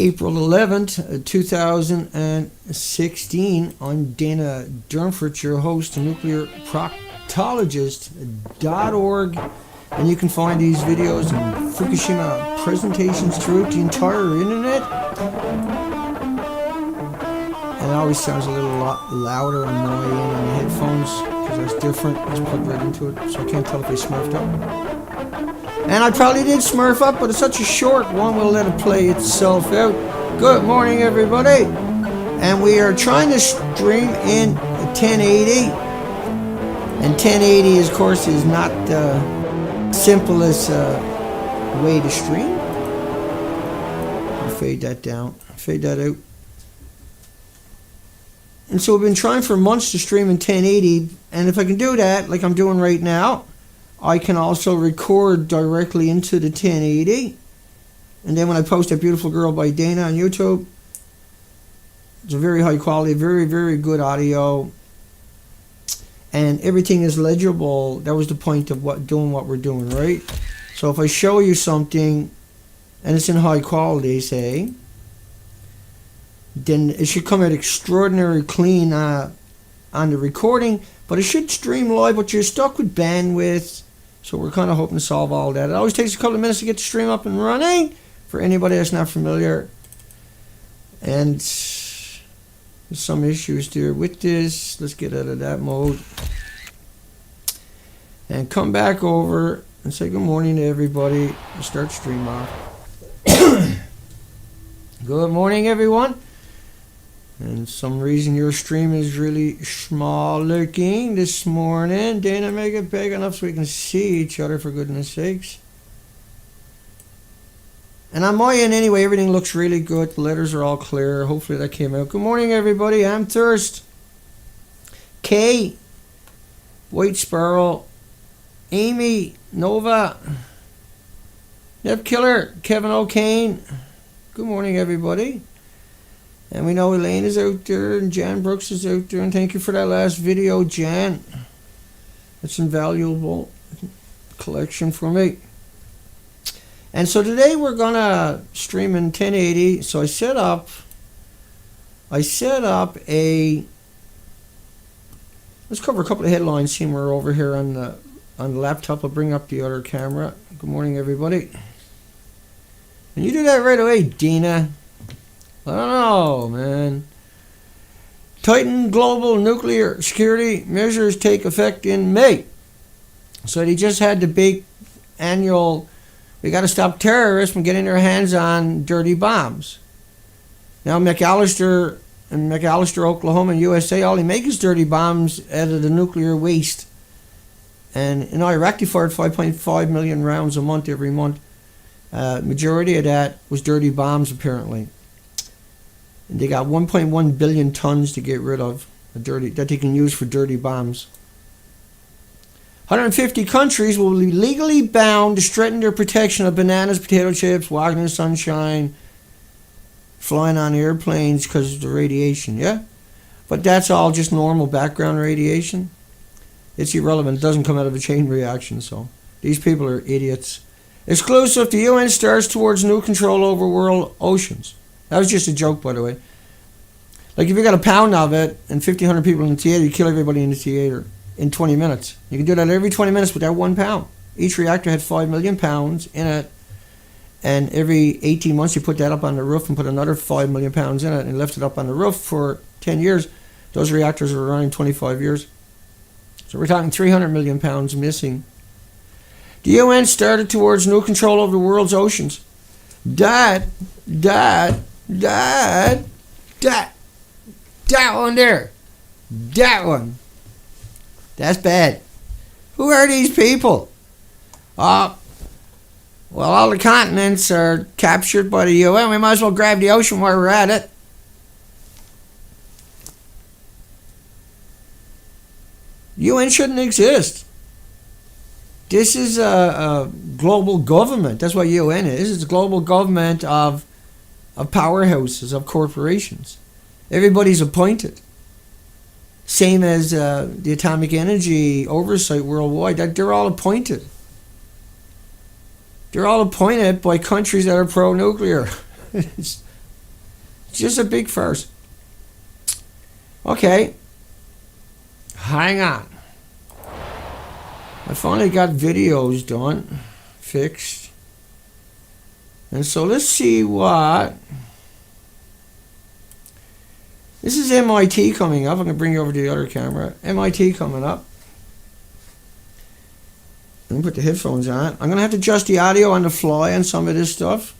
April 11th, 2016. I'm Dana Durnford, your host, nuclearproctologist.org. And you can find these videos and Fukushima presentations throughout the entire internet. And it always sounds a little lot louder on my end on the headphones because that's different. It's plugged right into it, so I can't tell if I smurfed up. And I probably did smurf up, but it's such a short one, we'll let it play itself out. Good morning, everybody. And we are trying to stream in 1080. And 1080, of course, is not the simplest way to stream. I'll fade that down, fade that out. And so we've been trying for months to stream in 1080, and if I can do that, like I'm doing right now, I can also record directly into the 1080. And then when I post that beautiful girl by Dana on YouTube, it's a very high quality, very, very good audio. And everything is legible. That was the point of doing what we're doing, right? So if I show you something and it's in high quality, say, then it should come out extraordinarily clean on the recording, but it should stream live, but you're stuck with bandwidth. So we're kind of hoping to solve all that. It always takes a couple of minutes to get the stream up and running for anybody that's not familiar. And there's some issues there with this. Let's get out of that mode. And come back over and say good morning to everybody and start stream off. Good morning, everyone. And some reason your stream is really small looking this morning. Dana, make it big enough so we can see each other, for goodness sakes. And on my end anyway, everything looks really good. The letters are all clear. Hopefully that came out. Good morning, everybody. I'm Thirst. Kay. White Sparrow. Amy. Nova. Neb Killer. Kevin O'Kane. Good morning, everybody. And we know Elaine is out there and Jan Brooks is out there. And thank you for that last video, Jan. It's invaluable collection for me. And so today we're going to stream in 1080. So I set up a... Let's cover a couple of headlines. Seeing we're over here on the laptop. I'll bring up the other camera. Good morning, everybody. And you do that right away, Dina. I don't know, man. Tighten global nuclear security measures take effect in May. So they just had the big annual, we got to stop terrorists from getting their hands on dirty bombs. Now McAllister, Oklahoma and USA, all they make is dirty bombs out of the nuclear waste. And in Iraq, they fired 5.5 million rounds a month every month. Majority of that was dirty bombs, apparently. And they got 1.1 billion tons to get rid of that they can use for dirty bombs. 150 countries will be legally bound to strengthen their protection of bananas, potato chips, walking in the sunshine, flying on airplanes because of the radiation, yeah? But that's all just normal background radiation. It's irrelevant. It doesn't come out of a chain reaction, so these people are idiots. Exclusive, the UN starts towards new control over world oceans. That was just a joke, by the way. Like if you got a pound of it and 1,500 people in the theater, you kill everybody in the theater in 20 minutes. You can do that every 20 minutes with that 1 pound. Each reactor had 5 million pounds in it. And every 18 months you put that up on the roof and put another 5 million pounds in it and left it up on the roof for 10 years. Those reactors were running 25 years. So we're talking 300 million pounds missing. The UN started towards new control over the world's oceans. That one there. That one. That's bad. Who are these people? Well, all the continents are captured by the UN. We might as well grab the ocean while we're at it. UN shouldn't exist. This is a global government. That's what UN is. It's a global government of powerhouses, of corporations. Everybody's appointed. Same as the atomic energy oversight worldwide. They're all appointed. They're all appointed by countries that are pro-nuclear. It's Just a big farce. Okay. Hang on. I finally got videos done, fixed. And so let's see what... This is MIT coming up. I'm going to bring you over to the other camera. MIT coming up. Let me put the headphones on. I'm going to have to adjust the audio on the fly on some of this stuff,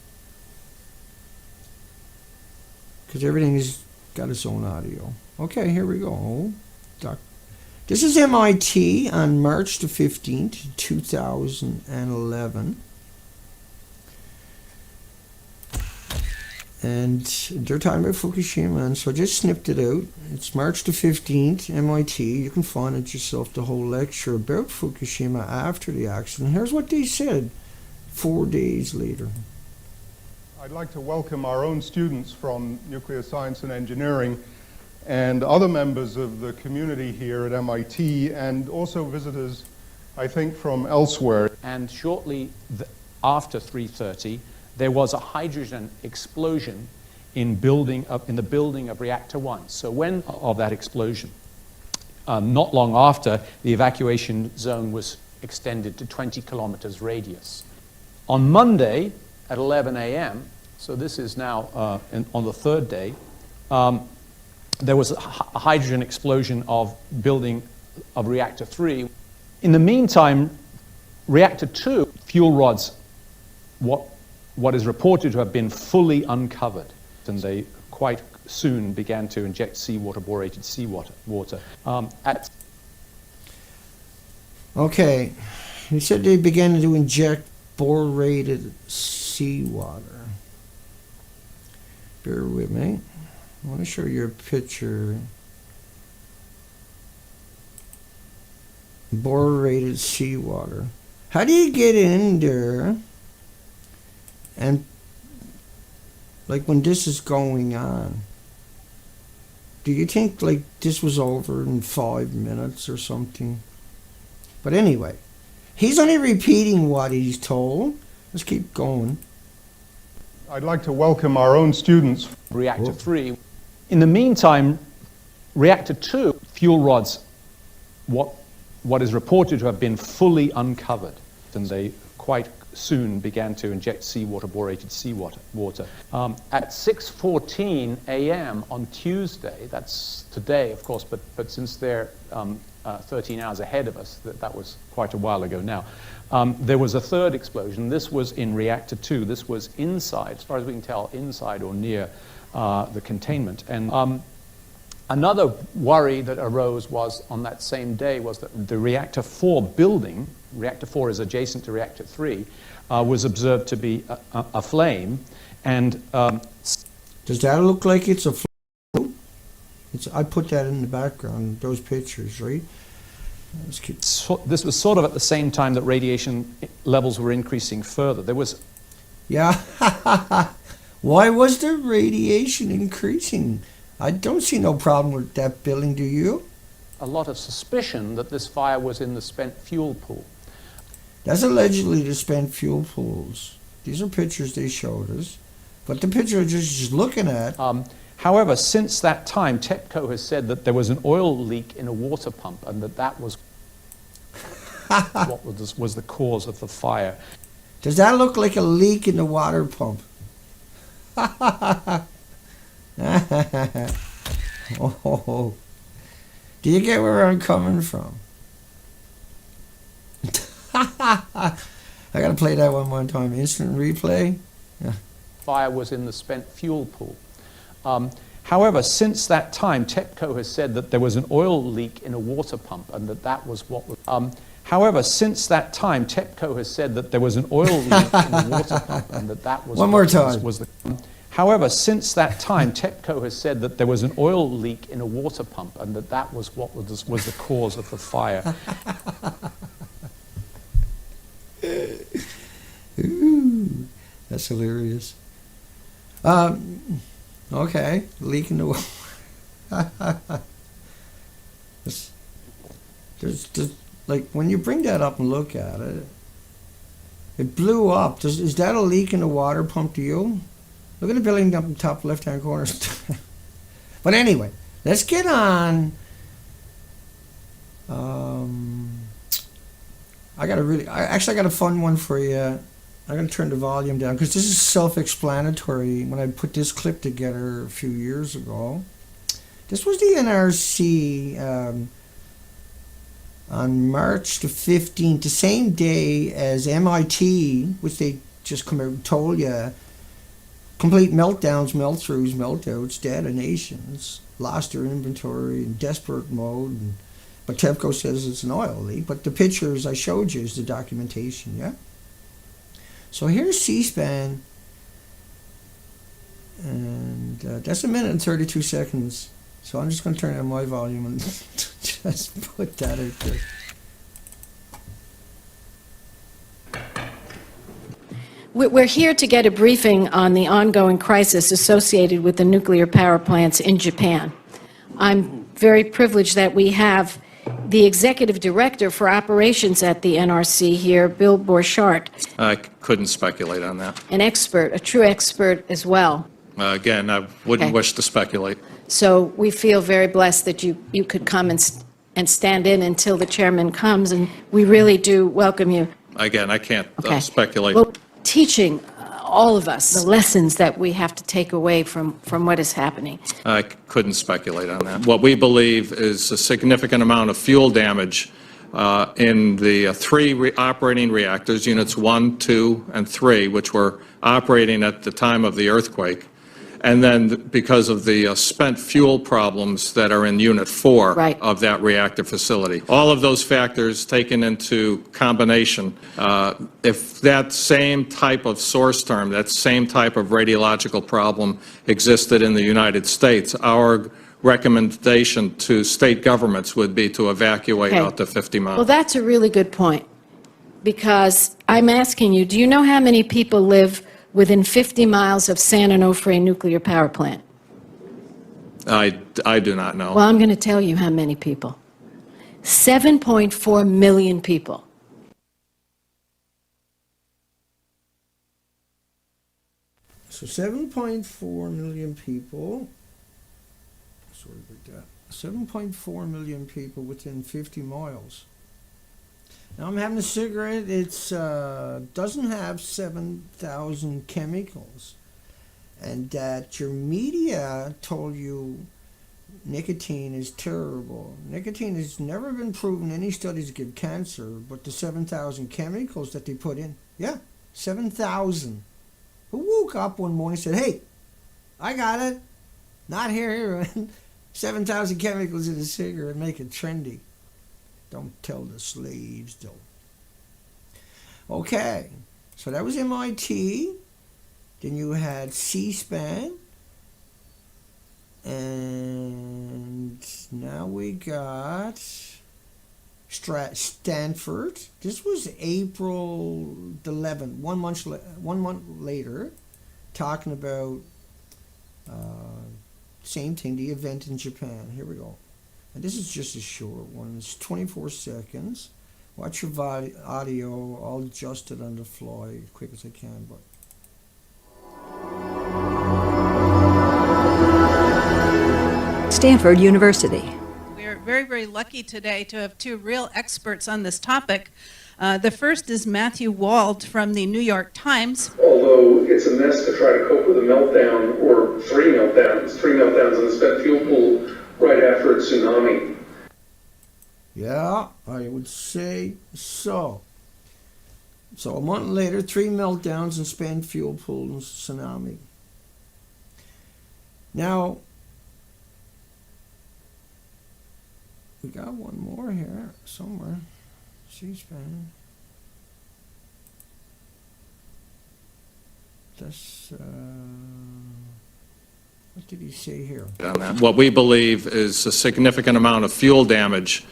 because everything has got its own audio. Okay, here we go. This is MIT on March the 15th, 2011. And they're talking about Fukushima, and so I just snipped it out. It's March the 15th, MIT. You can find it yourself, the whole lecture about Fukushima after the accident. Here's what they said 4 days later. I'd like to welcome our own students from nuclear science and engineering and other members of the community here at MIT, and also visitors, I think, from elsewhere. And shortly after 3:30, there was a hydrogen explosion in the building of Reactor 1. So when of that explosion, not long after, the evacuation zone was extended to 20 kilometers radius. On Monday at 11 a.m., so this is now on the third day, there was a hydrogen explosion of building of Reactor 3. In the meantime, Reactor 2 fuel rods, what is reported to have been fully uncovered, and they quite soon began to inject seawater, borated seawater. Okay, he said they began to inject borated seawater. Bear with me. I want to show you a picture. Borated seawater. How do you get in there? And like when this is going on, do you think like this was over in 5 minutes or something? But anyway, he's only repeating what he's told. Let's keep going. I'd like to welcome our own students. Reactor 3. In the meantime, Reactor 2 fuel rods, what is reported to have been fully uncovered, and they quite soon began to inject seawater, borated seawater. At 6:14 a.m. on Tuesday, that's today, of course, but since they're 13 hours ahead of us, that was quite a while ago now, there was a third explosion. This was in Reactor 2. This was inside, as far as we can tell, inside or near the containment. And another worry that arose was on that same day was that the Reactor 4 building, Reactor 4 is adjacent to Reactor 3, was observed to be aflame. And does that look like it's a flame? I put that in the background, those pictures, right? This was sort of at the same time that radiation levels were increasing further. There was... Yeah. Why was the radiation increasing? I don't see no problem with that building, do you? A lot of suspicion that this fire was in the spent fuel pool. That's allegedly the spent fuel pools. These are pictures they showed us. But the picture just looking at... However, since that time, TEPCO has said that there was an oil leak in a water pump and that was what was the cause of the fire. Does that look like a leak in the water pump? Oh. Do you get where I'm coming from? I gotta play that one more time. Instant replay. Yeah. Fire was in the spent fuel pool. However, since that time, TEPCO has said that there was an oil leak in a water pump and that was what was... However, since that time, TEPCO has said that there was an oil leak in a water pump and that was... One more time. However, since that time, TEPCO has said that there was an oil leak in a water pump and that was what was the cause of the fire. Ooh, that's hilarious. Okay, leak in the water. there's, like, when you bring that up and look at it, it blew up. Is that a leak in the water pump to you? Look at the building up in the top left-hand corner. But anyway, let's get on. I got a fun one for you. I'm going to turn the volume down because this is self-explanatory. When I put this clip together a few years ago, this was the NRC on March the 15th, the same day as MIT, which they just come out and told you, complete meltdowns, melt-throughs, meltouts, detonations, lost their inventory in desperate mode. But TEPCO says it's an oil leak. But the pictures I showed you is the documentation, yeah? So here's C-SPAN. And that's 1 minute and 32 seconds. So I'm just going to turn down my volume and just put that out there. We're here to get a briefing on the ongoing crisis associated with the nuclear power plants in Japan. I'm very privileged that we have the executive director for operations at the NRC here, Bill Borchardt. I couldn't speculate on that. An expert, a true expert as well. Again, I wouldn't wish to speculate. So we feel very blessed that you could come and stand in until the chairman comes, and we really do welcome you. Again, I can't Okay. speculate. Well, teaching all of us the lessons that we have to take away from what is happening. I couldn't speculate on that. What we believe is a significant amount of fuel damage in the three operating reactors, units 1, 2, and 3, which were operating at the time of the earthquake. And then because of the spent fuel problems that are in Unit 4 Right. of that reactor facility. All of those factors taken into combination, if that same type of source term, that same type of radiological problem existed in the United States, our recommendation to state governments would be to evacuate Okay. out to 50 miles. Well, that's a really good point, because I'm asking you, do you know how many people live within 50 miles of San Onofre nuclear power plant? I do not know. Well, I'm going to tell you how many people. 7.4 million people. So 7.4 million people. Sorry about that. 7.4 million people within 50 miles. Now I'm having a cigarette. It's doesn't have 7,000 chemicals, and that your media told you nicotine is terrible. Nicotine has never been proven in any studies to give cancer, but the 7,000 chemicals that they put in, yeah, 7,000. Who woke up one morning and said, "Hey, I got it. Not heroin. 7,000 chemicals in a cigarette, make it trendy." Don't tell the slaves, though. Okay, so that was MIT. Then you had C-SPAN. And now we got Stanford. This was April 11th, 1 month later, talking about same thing, the event in Japan. Here we go. And this is just a short one. It's 24 seconds. Watch your audio. I'll adjust it on the fly as quick as I can. But Stanford University. We're very, very lucky today to have two real experts on this topic. The first is Matthew Wald from the New York Times. Although it's a mess to try to cope with a meltdown, or three meltdowns in the spent fuel pool right after a tsunami. yeah, I would say so. So a month later, 3 meltdowns and spent fuel pool and tsunami. Now, we got one more here somewhere. C-SPAN. That's, what did he say here? On that. What we believe is a significant amount of fuel damage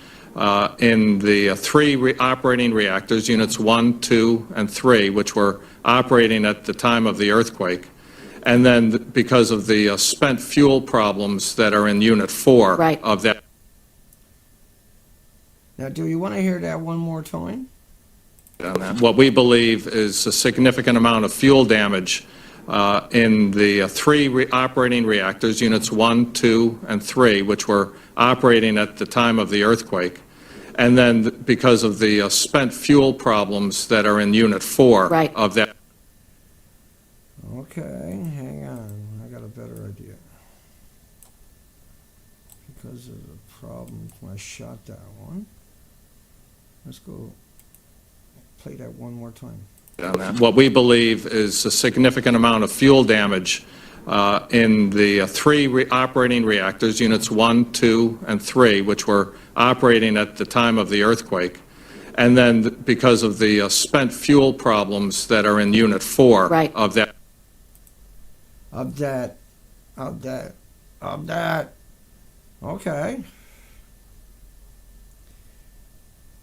in the three operating reactors, units 1, 2, and 3, which were operating at the time of the earthquake. And then because of the spent fuel problems that are in unit 4 Right. of that. Now, do you want to hear that one more time? On that. What we believe is a significant amount of fuel damage in the three operating reactors, units 1, 2, and 3, which were operating at the time of the earthquake. And then because of the spent fuel problems that are in unit 4 Right. of that. Okay, hang on. I got a better idea. Because of the problems when I shot that one. Let's go play that one more time. On that. What we believe is a significant amount of fuel damage in the three operating reactors, units 1, 2, and 3, which were operating at the time of the earthquake. And then because of the spent fuel problems that are in unit 4 Right. of that. Of that. Okay.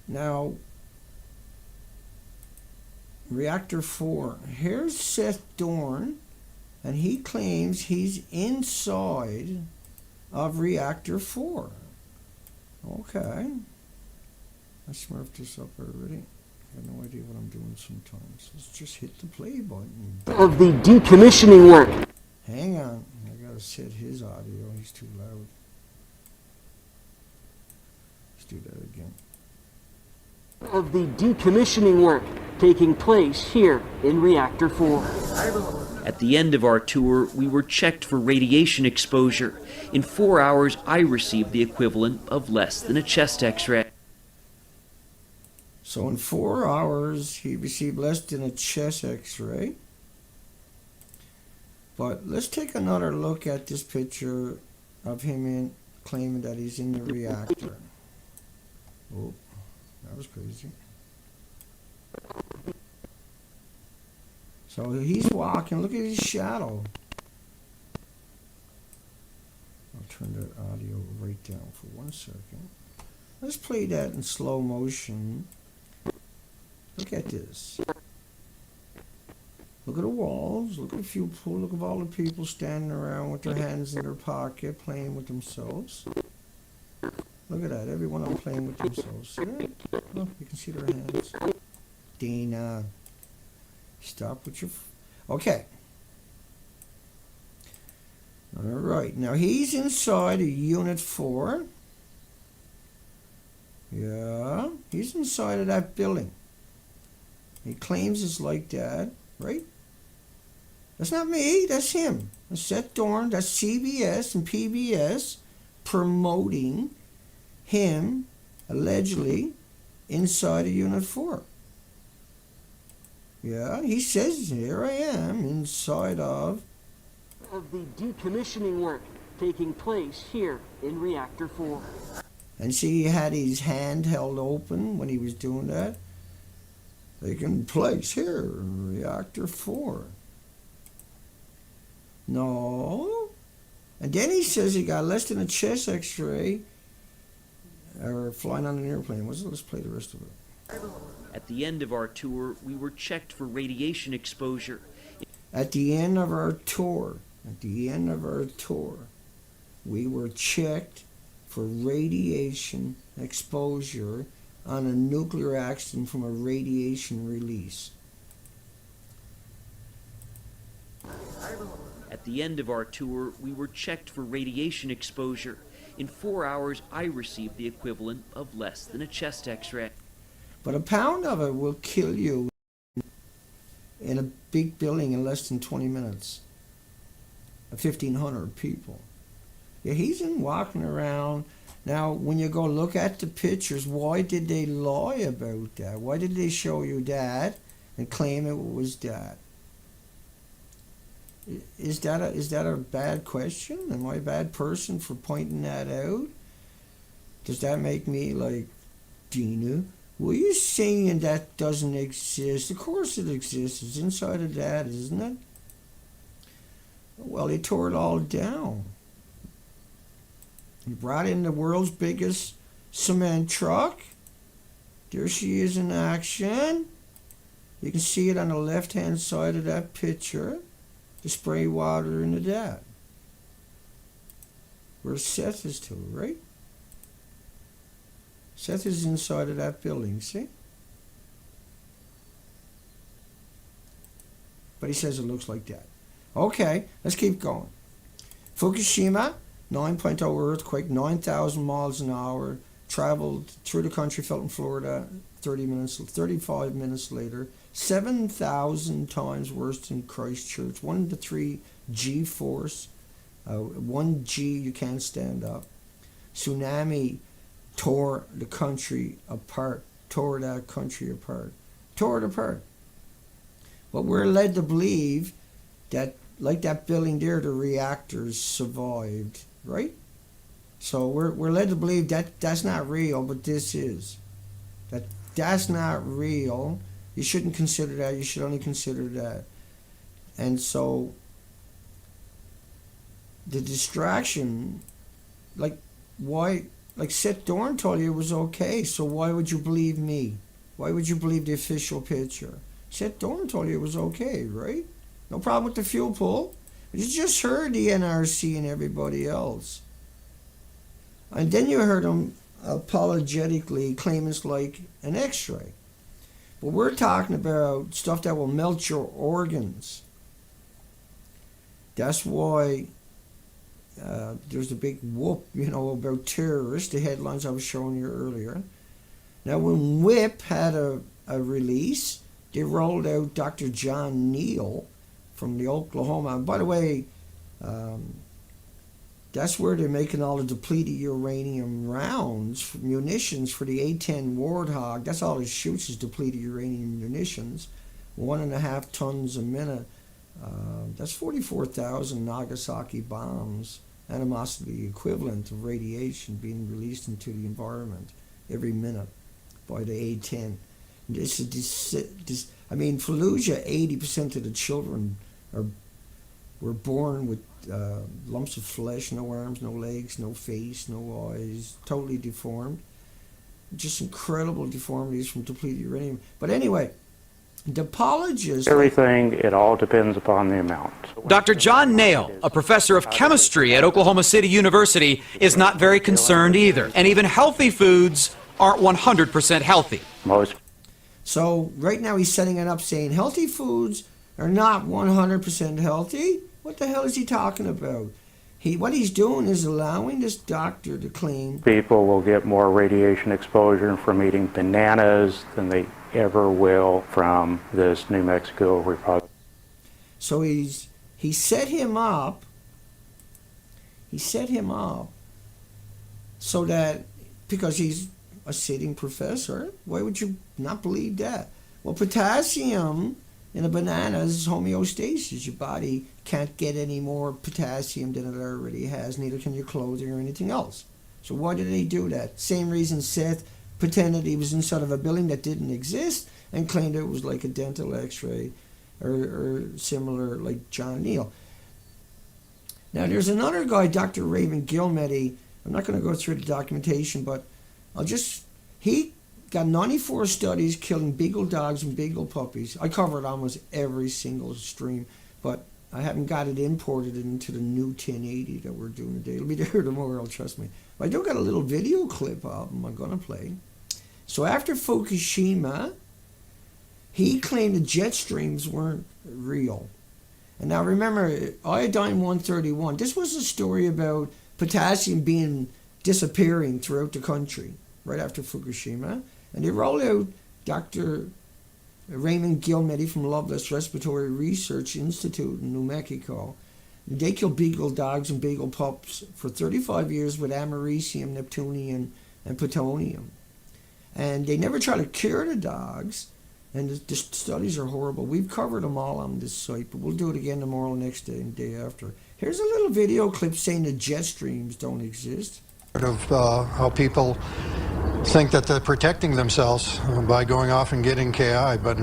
Now, Reactor 4. Here's Seth Dorn, and he claims he's inside of Reactor 4. Okay. I smurfed this up already. I have no idea what I'm doing sometimes. Let's just hit the play button. Of the decommissioning work. Hang on. I gotta set his audio. He's too loud. Let's do that again. Of the decommissioning work taking place here in Reactor 4. At the end of our tour, we were checked for radiation exposure. In 4 hours, I received the equivalent of less than a chest x-ray. So in 4 hours, he received less than a chest x-ray. But let's take another look at this picture of him claiming that he's in the reactor. Oh, that was crazy. So he's walking. Look at his shadow. I'll turn that audio right down for 1 second. Let's play that in slow motion. Look at this. Look at the walls. Look at the fuel pool. Look at all the people standing around with their hands in their pocket playing with themselves. Look at that. Everyone else playing with themselves. See that? Look, you can see their hands. Dana. Stop with your... Okay. All right. Now, he's inside of Unit 4. Yeah. He's inside of that building. He claims it's like that, right? That's not me. That's him. That's Seth Dorn. That's CBS and PBS promoting him, allegedly, inside of Unit 4. Yeah, he says, here I am, inside of the decommissioning work taking place here in Reactor 4. And see, he had his hand held open when he was doing that. Taking place here in Reactor 4. No. And then he says he got less than a chest x-ray or flying on an airplane. Let's play the rest of it. At the end of our tour, we were checked for radiation exposure. At the end of our tour, we were checked for radiation exposure on a nuclear accident from a radiation release. At the end of our tour, we were checked for radiation exposure. In 4 hours, I received the equivalent of less than a chest x-ray. But a pound of it will kill you in a big building in less than 20 minutes. 1,500 people. Yeah, he's in walking around. Now, when you go look at the pictures, why did they lie about that? Why did they show you that and claim it was that? Is that a bad question? Am I a bad person for pointing that out? Does that make me like, Dina? Well, you're saying that doesn't exist. Of course it exists. It's inside of that, isn't it? Well, they tore it all down. You brought in the world's biggest cement truck. There she is in action. You can see it on the left-hand side of that picture. To spray water into that. Where Seth is to, right? Seth is inside of that building, see? But he says it looks like that. Okay, let's keep going. Fukushima, 9.0 earthquake, 9,000 miles an hour, traveled through the country, fell in Florida, 35 minutes later, 7,000 times worse than Christchurch, 1 to 3 G force, 1 G you can't stand up. Tsunami tore the country apart, tore that country apart, tore it apart. But we're led to believe that, like that building there, the reactors survived, right? So we're led to believe that that's not real, but this is. That's not real. You shouldn't consider that. You should only consider that. And so the distraction, like why, like Seth Dorn told you it was okay, so why would you believe me? Why would you believe the official picture? Seth Dorn told you it was okay, right? No problem with the fuel pool. You just heard the NRC and everybody else. And then you heard them apologetically claim it's like an x-ray. But we're talking about stuff that will melt your organs. That's why there's a big whoop, about terrorists, the headlines I was showing you earlier. Now, when WHIP had a release, they rolled out Dr. John Neal from the Oklahoma. And by the way, that's where they're making all the depleted uranium rounds, munitions for the A-10 Warthog. That's all it shoots is depleted uranium munitions, 1.5 tons a minute. That's 44,000 Nagasaki bombs, animosity equivalent of radiation being released into the environment every minute by the A-10. Fallujah, 80% of the children were born with lumps of flesh, no arms, no legs, no face, no eyes, totally deformed. Just incredible deformities from depleted uranium. But anyway, the apologist... Everything, it all depends upon the amount. Dr. John Nail, a professor of chemistry at Oklahoma City University, is not very concerned either. And even healthy foods aren't 100% healthy. So right now he's setting it up saying healthy foods are not 100% healthy. What the hell is he talking about? What he's doing is allowing this doctor to claim people will get more radiation exposure from eating bananas than they ever will from this New Mexico Republic. So he set him up. He set him up so that, because he's a sitting professor, why would you not believe that? Well, potassium in a banana is homeostasis. Your body can't get any more potassium than it already has, neither can your clothing or anything else. So why did he do that? Same reason Seth pretended he was inside of a building that didn't exist and claimed it was like a dental x-ray or similar, like John Neal. Now there's another guy, Dr. Raymond Gilmedy. I'm not going to go through the documentation, but he got 94 studies killing beagle dogs and beagle puppies. I covered almost every single stream, but I haven't got it imported into the new 1080 that we're doing today. It'll be there tomorrow, trust me. But I do got a little video clip of him I'm going to play. So after Fukushima, he claimed the jet streams weren't real. And now remember, iodine-131, this was a story about potassium disappearing throughout the country right after Fukushima. And they rolled out Dr. Raymond Gilmedy from Loveless Respiratory Research Institute in New Mexico. They killed beagle dogs and beagle pups for 35 years with americium, neptunium, and plutonium. And they never tried to cure the dogs, and the studies are horrible. We've covered them all on this site, but we'll do it again tomorrow, next day, and day after. Here's a little video clip saying the jet streams don't exist. Of how people think that they're protecting themselves by going off and getting KI, but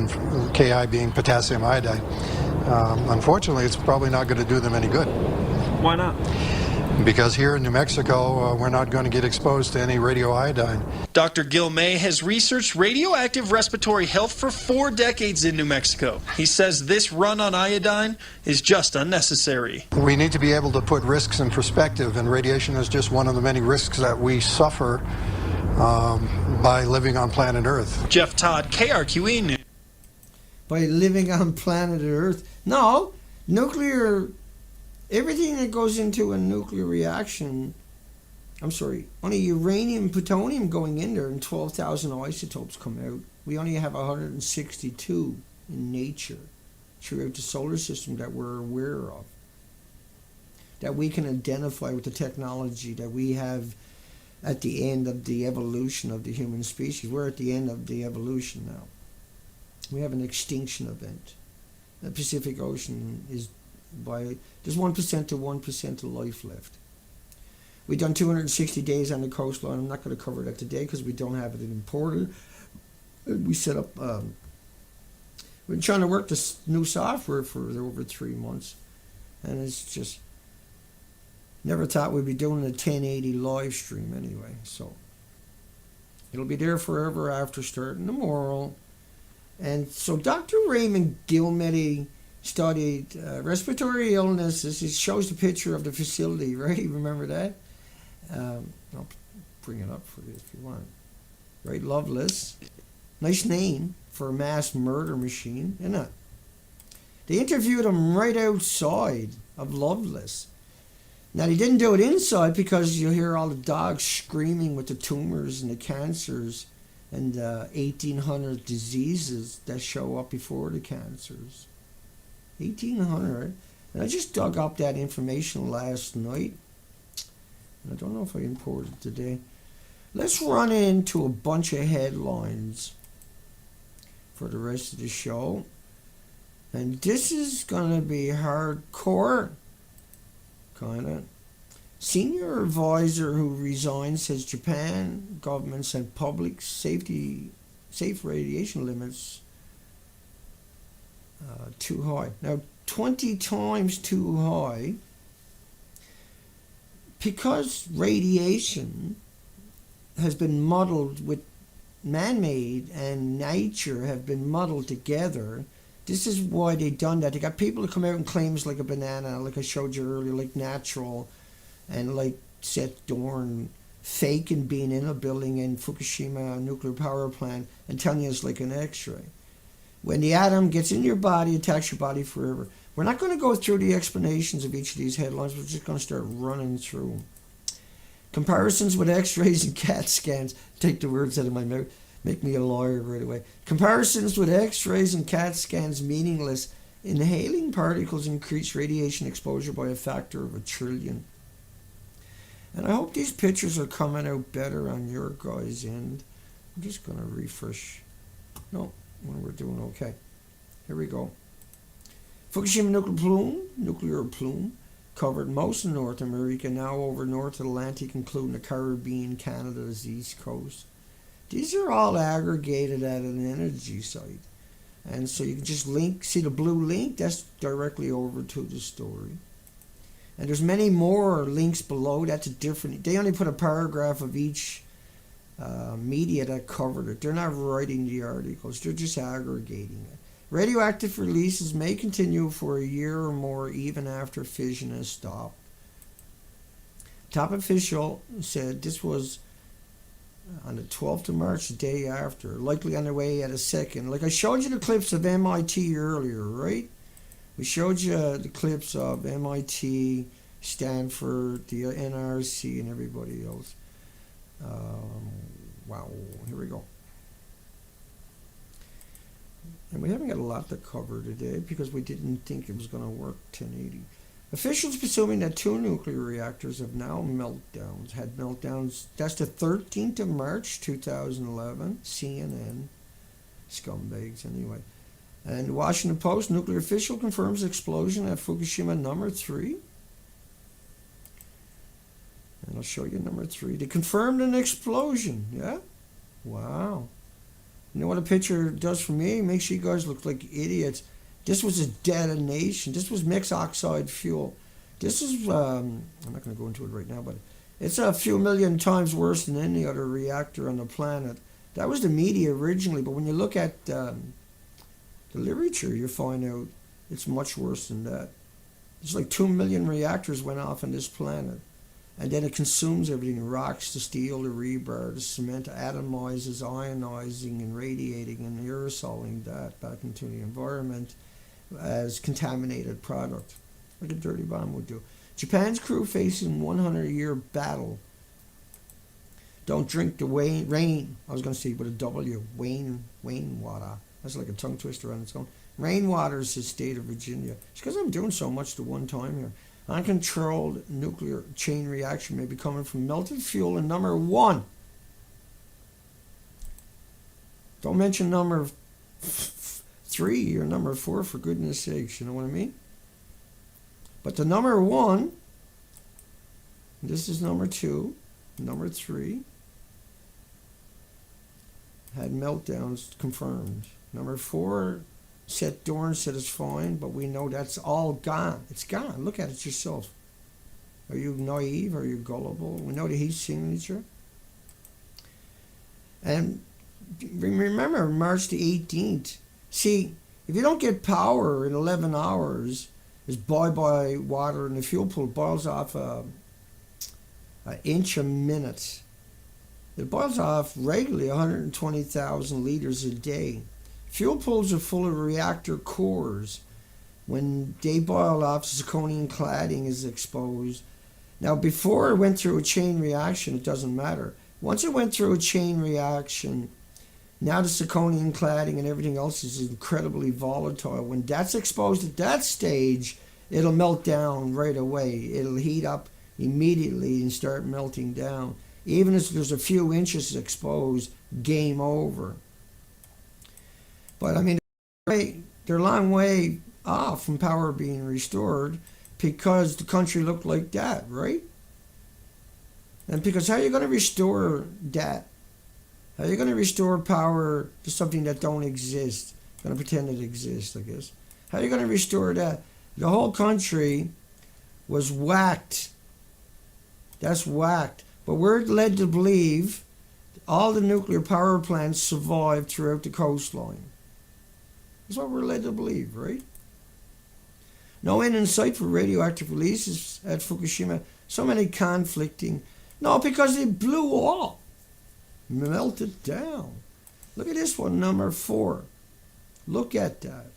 KI being potassium iodide. Unfortunately, it's probably not going to do them any good. Why not? Because here in New Mexico, we're not going to get exposed to any radioiodine. Dr. Gilmay has researched radioactive respiratory health for 4 decades in New Mexico. He says this run on iodine is just unnecessary. We need to be able to put risks in perspective, and radiation is just one of the many risks that we suffer by living on planet Earth. Jeff Todd, KRQE News. By living on planet Earth? No, nuclear, everything that goes into a nuclear reaction, only uranium, plutonium going in there, and 12,000 isotopes come out. We only have 162 in nature throughout the solar system that we're aware of, that we can identify with the technology that we have at the end of the evolution of the human species. We're at the end of the evolution now. We have an extinction event. The Pacific Ocean is there's 1% to 1% of life left. We've done 260 days on the coastline. I'm not going to cover that today because we don't have it in portal. We set up, we've been trying to work this new software for over 3 months. And it's just, never thought we'd be doing a 1080 live stream anyway. So it'll be there forever after starting tomorrow. And so Dr. Raymond Gilmedy studied respiratory illnesses. It shows the picture of the facility, right? Remember that? I'll bring it up for you if you want. Right, Loveless. Nice name for a mass murder machine, isn't it? They interviewed him right outside of Loveless. Now, they didn't do it inside because you hear all the dogs screaming with the tumors and the cancers and 1,800 diseases that show up before the cancers. 1,800. And I just dug up that information last night. I don't know if I imported it today. Let's run into a bunch of headlines for the rest of the show. And this is going to be hardcore, kind of. Senior advisor who resigned says Japan government set public safe radiation limits too high. Now, 20 times too high, because radiation has been muddled with man-made and nature have been muddled together. This is why they done that. They got people to come out and claims like a banana, like I showed you earlier, like natural, and like Seth Dorn faking being in a building in Fukushima nuclear power plant and telling you it's like an x-ray. When the atom gets in your body, it attacks your body forever. We're not going to go through the explanations of each of these headlines. We're just going to start running through them. Comparisons with x-rays and CAT scans. Take the words out of my mouth. Make me a lawyer right away. Comparisons with x-rays and CAT scans meaningless. Inhaling particles increase radiation exposure by a factor of 1 trillion. And I hope these pictures are coming out better on your guys' end. I'm just going to refresh. No, we're doing okay. Here we go. Fukushima nuclear plume covered most of North America, now over North Atlantic, including the Caribbean, Canada's east coast. These are all aggregated at an energy site. And so you can just link, see the blue link? That's directly over to the story. And there's many more links below. That's a different, they only put a paragraph of each media that covered it. They're not writing the articles, they're just aggregating it. Radioactive releases may continue for a year or more even after fission has stopped. Top official said this was on the 12th of March, the day after, likely on their way at a second. Like I showed you the clips of MIT earlier, right? We showed you the clips of MIT, Stanford, the NRC, and everybody else. Wow, here we go. And we haven't got a lot to cover today because we didn't think it was going to work 1080. Officials presuming that 2 nuclear reactors have now had meltdowns. That's the 13th of March, 2011. CNN. Scumbags, anyway. And the Washington Post, nuclear official confirms explosion at Fukushima number 3. And I'll show you number 3. They confirmed an explosion. Yeah? Wow. You know what a picture does for me? It makes you guys look like idiots. This was a detonation. This was mixed oxide fuel. This is, I'm not going to go into it right now, but it's a few million times worse than any other reactor on the planet. That was the media originally, but when you look at the literature, you find out it's much worse than that. It's like 2 million reactors went off on this planet. And then it consumes everything, the rocks, the steel, the rebar, the cement, atomizes, ionizing, and radiating, and aerosoling that back into the environment. as contaminated product, like a dirty bomb would do. Japan's crew facing 100-year battle. Don't drink the rain. I was going to say with a W. Wayne water. That's like a tongue twister on its own. Rainwater is the state of Virginia. It's because I'm doing so much to one time here. Uncontrolled nuclear chain reaction may be coming from melted fuel in number 1. Don't mention number 3 or number 4 for goodness sakes. You know what I mean? But the number 1, this is number 2, number 3, had meltdowns confirmed. Number 4, Seth Dorn said it's fine, but we know that's all gone. It's gone. Look at it yourself. Are you naive? Are you gullible? We know the heat signature. And remember, March the 18th. See, if you don't get power in 11 hours, it's bye-bye water, and the fuel pool boils off an inch a minute. It boils off regularly 120,000 liters a day. Fuel pools are full of reactor cores. When they boil off, zirconium cladding is exposed. Now, before it went through a chain reaction, it doesn't matter. Once it went through a chain reaction, now the zirconium cladding and everything else is incredibly volatile. When that's exposed at that stage, it'll melt down right away. It'll heat up immediately and start melting down. Even if there's a few inches exposed, game over. But I mean, they're a long way off from power being restored because the country looked like that, right? And because how are you going to restore that? How are you going to restore power to something that don't exist? Going to pretend it exists, I guess. How are you going to restore that? The whole country was whacked. That's whacked. But we're led to believe all the nuclear power plants survived throughout the coastline. That's what we're led to believe, right? No end in sight for radioactive releases at Fukushima. So many conflicting. No, because they blew up. Melted down. Look at this one, number 4. Look at that.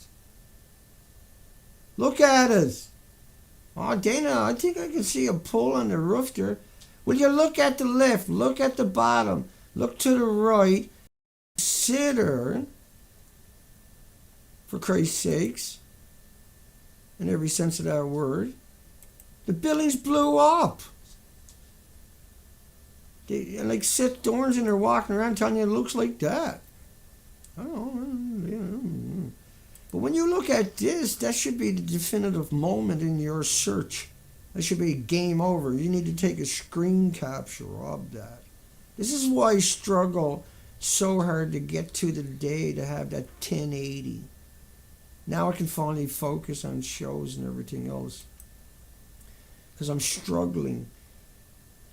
Look at it. Oh, Dana, I think I can see a pull on the roof there. Will you look at the left? Look at the bottom. Look to the right. Consider, for Christ's sakes, in every sense of that word, the buildings blew up. Like Seth Dorn's in there walking around telling you it looks like that. I don't know. But when you look at this, that should be the definitive moment in your search. That should be game over. You need to take a screen capture of that. This is why I struggle so hard to get to the day to have that 1080. Now I can finally focus on shows and everything else. Because I'm struggling.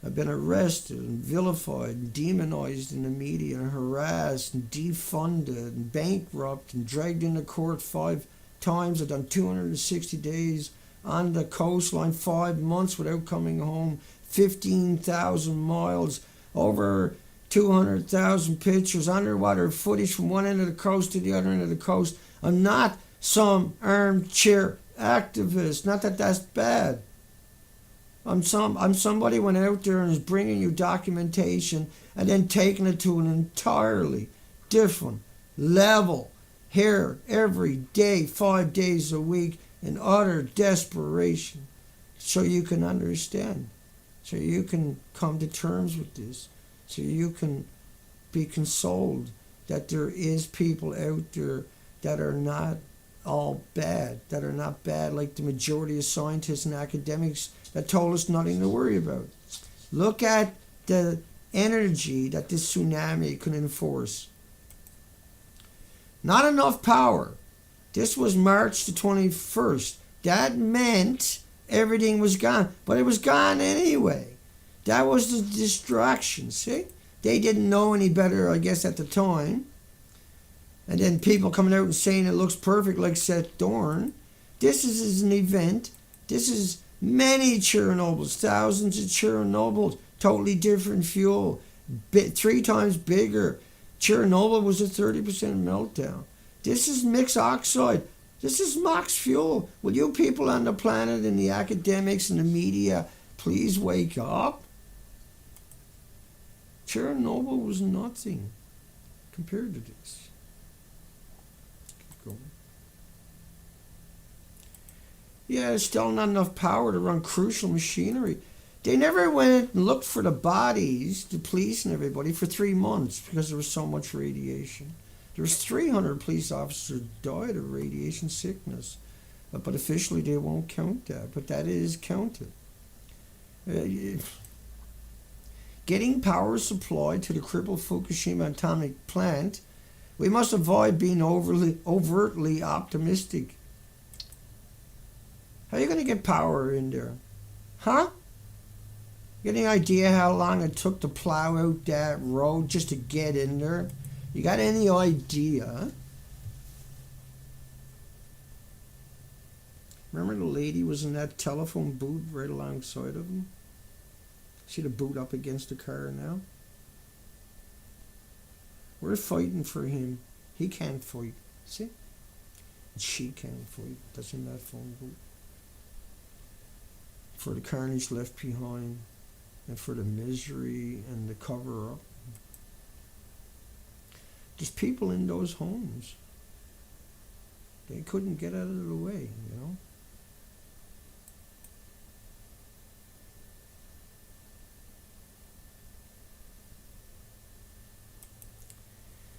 I've been arrested and vilified and demonized in the media and harassed and defunded and bankrupt and dragged into court 5 times. I've done 260 days on the coastline, 5 months without coming home, 15,000 miles, over 200,000 pictures, underwater footage from one end of the coast to the other end of the coast. I'm not some armchair activist. Not that that's bad. I'm somebody who went out there and is bringing you documentation and then taking it to an entirely different level here every day, 5 days a week, in utter desperation, so you can understand, so you can come to terms with this, so you can be consoled that there is people out there that are not all bad, that are not bad like the majority of scientists and academics that told us nothing to worry about. Look at the energy that this tsunami can enforce. Not enough power. This was March the 21st. That meant everything was gone. But it was gone anyway. That was the distraction, see? They didn't know any better, I guess, at the time. And then people coming out and saying it looks perfect like Seth Dorn. This is an event. This is many Chernobyls, thousands of Chernobyls, totally different fuel, 3 times bigger. Chernobyl was a 30% meltdown. This is mixed oxide. This is max fuel. Will you people on the planet and the academics and the media please wake up? Chernobyl was nothing compared to this. Keep going. Yeah, there's still not enough power to run crucial machinery. They never went and looked for the bodies, the police and everybody, for 3 months because there was so much radiation. There was 300 police officers died of radiation sickness. But officially they won't count that. But that is counted. Getting power supply to the crippled Fukushima atomic plant, we must avoid being overtly optimistic. How are you going to get power in there? Huh? You got any idea how long it took to plow out that road just to get in there? You got any idea? Remember the lady was in that telephone booth right alongside of him? See the boot up against the car now? We're fighting for him. He can't fight. See? And she can't fight. That's in that phone booth. For the carnage left behind, and for the misery and the cover-up. There's people in those homes. They couldn't get out of the way, you know?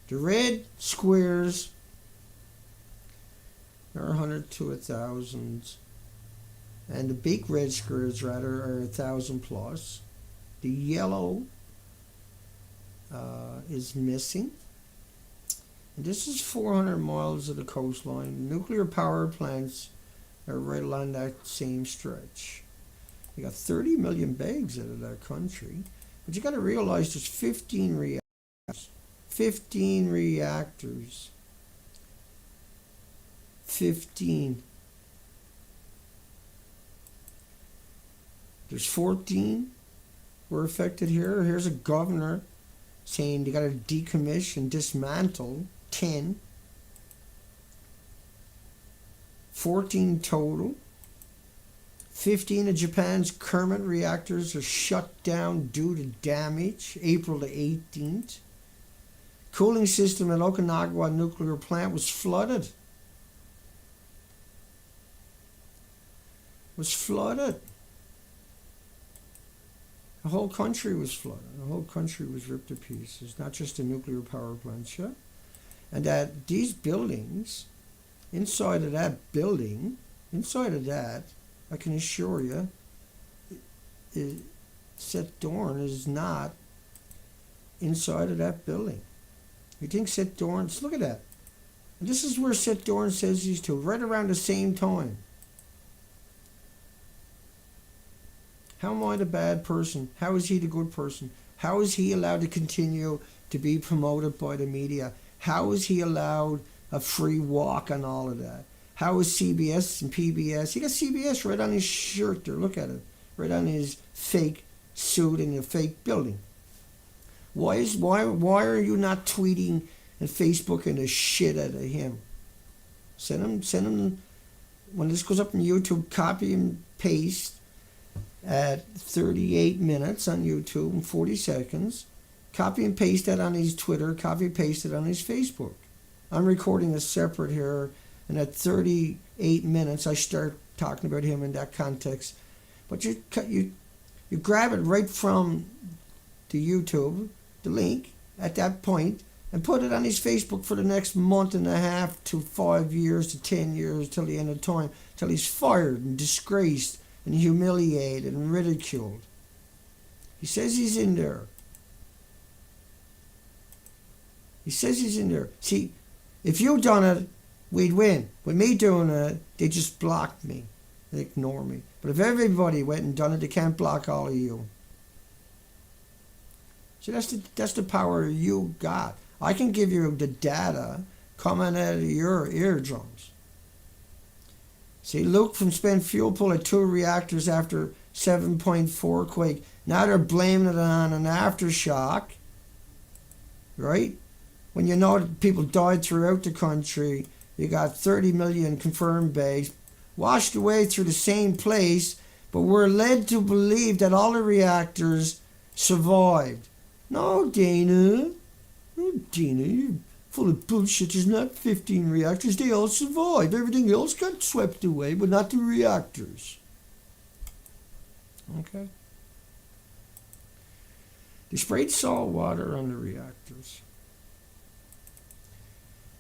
The red squares are 100 to 1,000, and the big red squares rather are 1,000 plus. The yellow is missing, and this is 400 miles of the coastline. Nuclear power plants are right along that same stretch. You got 30 million bags out of that country, but you got to realize there's 15 reactors. 15 reactors. 15. There's 14 were affected here. Here's a governor saying they got to decommission, dismantle 10. 14 total. 15 of Japan's current reactors are shut down due to damage, April the 18th. Cooling system at Okinawa nuclear plant was flooded. The whole country was flooded. The whole country was ripped to pieces, not just the nuclear power plants, yeah? And that these buildings, inside of that, I can assure you, Seth Dorn is not inside of that building. You think Seth Dorn, just look at that. And this is where Seth Dorn says he's to, right around the same time. How am I the bad person? How is he the good person? How is he allowed to continue to be promoted by the media? How is he allowed a free walk on all of that? How is CBS and PBS? He got CBS right on his shirt there. Look at it. Right on his fake suit in a fake building. Why are you not tweeting and Facebooking the shit out of him? Send him, when this goes up on YouTube, copy and paste at 38 minutes on YouTube and 40 seconds. Copy and paste that on his Twitter, copy and paste it on his Facebook. I'm recording a separate here, and at 38 minutes I start talking about him in that context. But you grab it right from the YouTube, the link, at that point, and put it on his Facebook for the next month and a half to 5 years to 10 years till the end of time, till he's fired and disgraced and humiliated and ridiculed. He says he's in there. He says he's in there. See, if you done it, we'd win. With me doing it, they just blocked me. They ignore me. But if everybody went and done it, they can't block all of you. See, that's the power you got. I can give you the data coming out of your eardrums. See, Luke from spent fuel pool at 2 reactors after 7.4 quake. Now they're blaming it on an aftershock, right? When you know that people died throughout the country, You got 30 million confirmed bags washed away through the same place, but we're led to believe that all the reactors survived. No, Dana. No, Dana, you're full of bullshit. There's not 15 reactors. They all survived. Everything else got swept away, but not the reactors. Okay? They sprayed salt water on the reactors.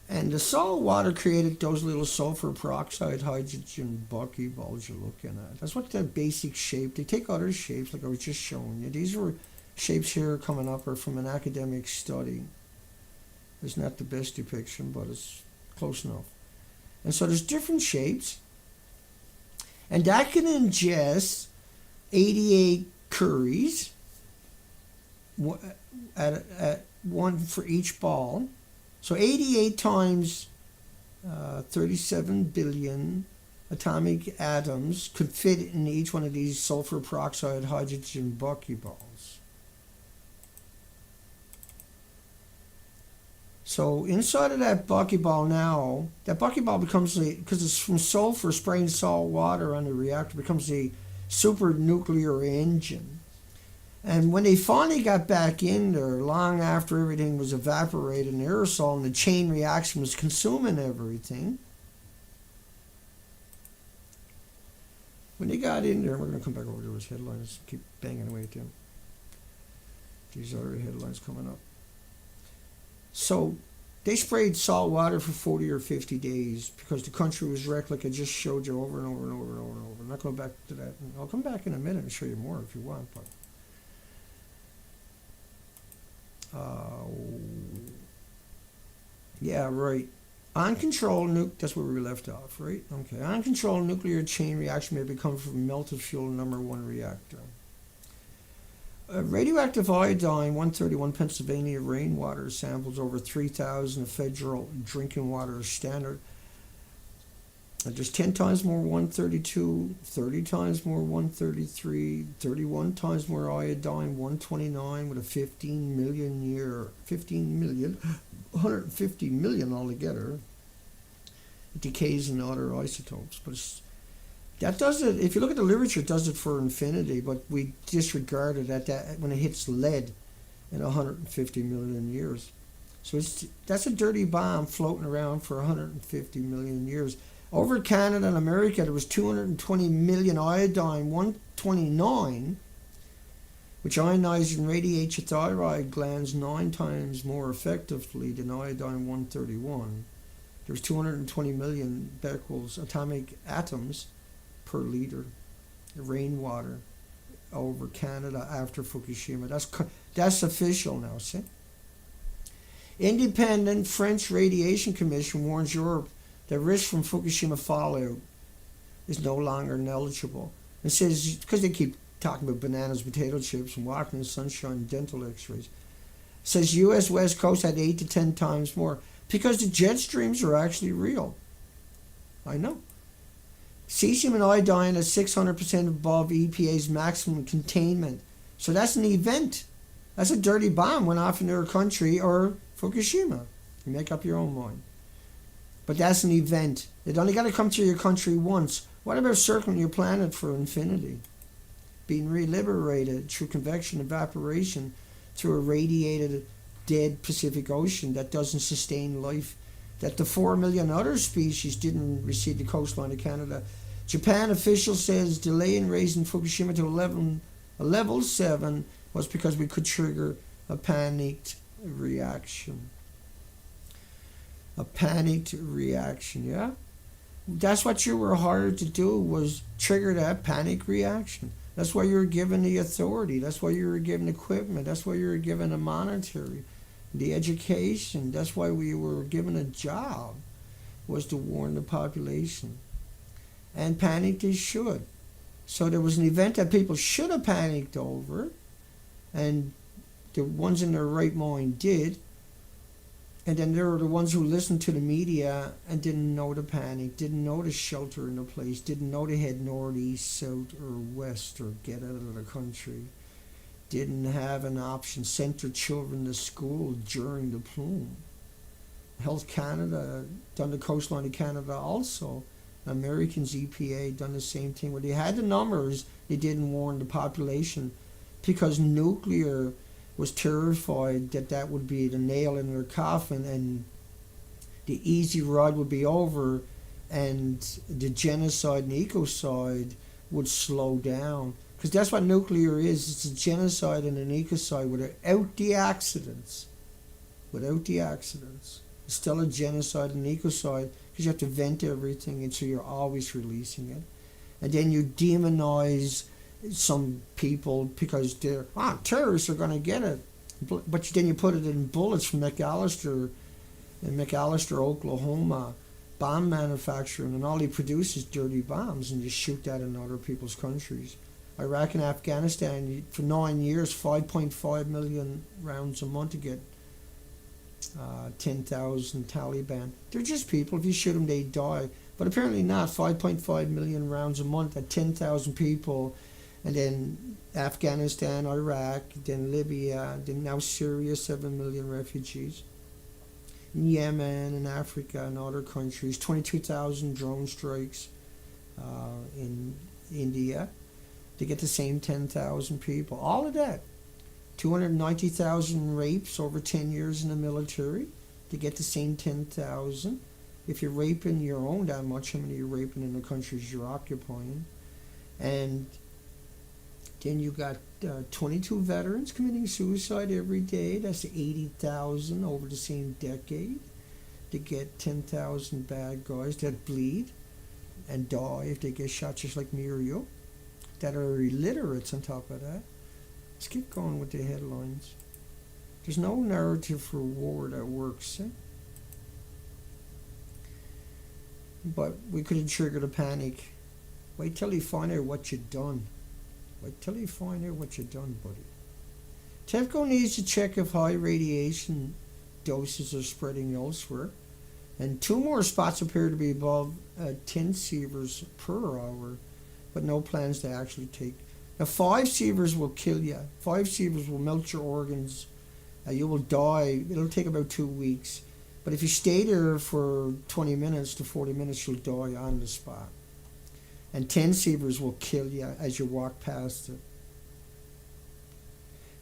And the salt water created those little sulfur peroxide hydrogen buckyballs you're looking at. That's what the basic shape. They take other shapes like I was just showing you. These were shapes here coming up are from an academic study. It's not the best depiction, but it's close enough. And so there's different shapes. And that can ingest 88 curries at one for each ball. So 88 times 37 billion atomic atoms could fit in each one of these sulfur peroxide hydrogen buckyballs. So inside of that buckyball now, that buckyball becomes because it's from sulfur spraying salt water on the reactor, becomes a super nuclear engine. And when they finally got back in there, long after everything was evaporated in aerosol and the chain reaction was consuming everything, when they got in there, we're going to come back over to those headlines, keep banging away at them. These other headlines coming up. So they sprayed salt water for 40 or 50 days because the country was wrecked, like I just showed you over and over and over and over and over. I'm not going back to that. I'll come back in a minute and show you more if you want. But yeah, right. Uncontrolled that's where we left off, right? Okay. Uncontrolled nuclear chain reaction may become from melted fuel number 1 reactor. Radioactive iodine 131 Pennsylvania rainwater samples over 3,000 federal drinking water standard. There's 10 times more 132, 30 times more 133, 31 times more iodine 129 with a 150 million altogether. It decays in other isotopes, but that does it. If you look at the literature, it does it for infinity, but we disregard it at that when it hits lead in 150 million years. So that's a dirty bomb floating around for 150 million years. Over Canada and America, there was 220 million iodine 129, which ionizes and radiates your thyroid glands 9 times more effectively than iodine 131. There's 220 million becquerels, atomic atoms, per liter rainwater over Canada after Fukushima. That's official now, see? Independent French Radiation Commission warns Europe that risk from Fukushima fallout is no longer negligible. It says, because they keep talking about bananas, potato chips, and walking in the sunshine, dental x-rays. It says U.S. West Coast had 8 to 10 times more because the jet streams are actually real. I know. Cesium and iodine at 600% above EPA's maximum containment. So that's an event. That's a dirty bomb went off in their country or Fukushima. You make up your own mind. But that's an event. It only got to come through your country once. What about circling your planet for infinity? Being reliberated through convection evaporation through a radiated dead Pacific Ocean that doesn't sustain life, that the 4 million other species didn't receive the coastline of Canada. Japan official says delay in raising Fukushima to a level 7 was because we could trigger a panicked reaction. A panicked reaction, yeah? That's what you were hired to do, was trigger that panic reaction. That's why you were given the authority. That's why you were given equipment. That's why you were given the monetary, the education. That's why we were given a job, was to warn the population. And panic they should. So there was an event that people should have panicked over, and the ones in their right mind did. And then there were the ones who listened to the media and didn't know to panic, didn't know to shelter in a place, didn't know to head north, east, south, or west, or get out of the country, didn't have an option, sent their children to school during the plume. Health Canada done the coastline of Canada also. Americans EPA done the same thing where they had the numbers, they didn't warn the population because nuclear was terrified that that would be the nail in their coffin and the easy ride would be over and the genocide and ecocide would slow down. Because that's what nuclear is. It's a genocide and an ecocide without the accidents. Without the accidents. It's still a genocide and ecocide because you have to vent everything and so you're always releasing it. And then you demonize some people because they're, terrorists are going to get it. But then you put it in bullets from McAllister, in McAllister, Oklahoma, bomb manufacturing, and all he produces dirty bombs and you shoot that in other people's countries. Iraq and Afghanistan, for 9 years, 5.5 million rounds a month to get 10,000 Taliban. They're just people. If you shoot them, they die. But apparently not. 5.5 million rounds a month at 10,000 people. And then Afghanistan, Iraq, then Libya, then now Syria, 7 million refugees. In Yemen and Africa and other countries, 22,000 drone strikes in India. They get the same 10,000 people. All of that. 290,000 rapes over 10 years in the military to get the same 10,000. If you're raping your own that much, how many you're raping in the countries you're occupying? And then you got 22 veterans committing suicide every day. That's 80,000 over the same decade. To get 10,000 bad guys that bleed and die if they get shot, just like me or you, that are illiterates on top of that. Let's keep going with the headlines. There's no narrative for war that works. But we could have triggered a panic. Wait till you find out what you've done. Wait till you find out what you've done, buddy. TEPCO needs to check if high radiation doses are spreading elsewhere. And 2 more spots appear to be above 10 sieverts per hour, but no plans to actually take. Now, 5 sieverts will kill you. 5 sieverts will melt your organs. You will die. It'll take about 2 weeks. But if you stay there for 20 minutes to 40 minutes, you'll die on the spot. And 10 sieverts will kill you as you walk past it.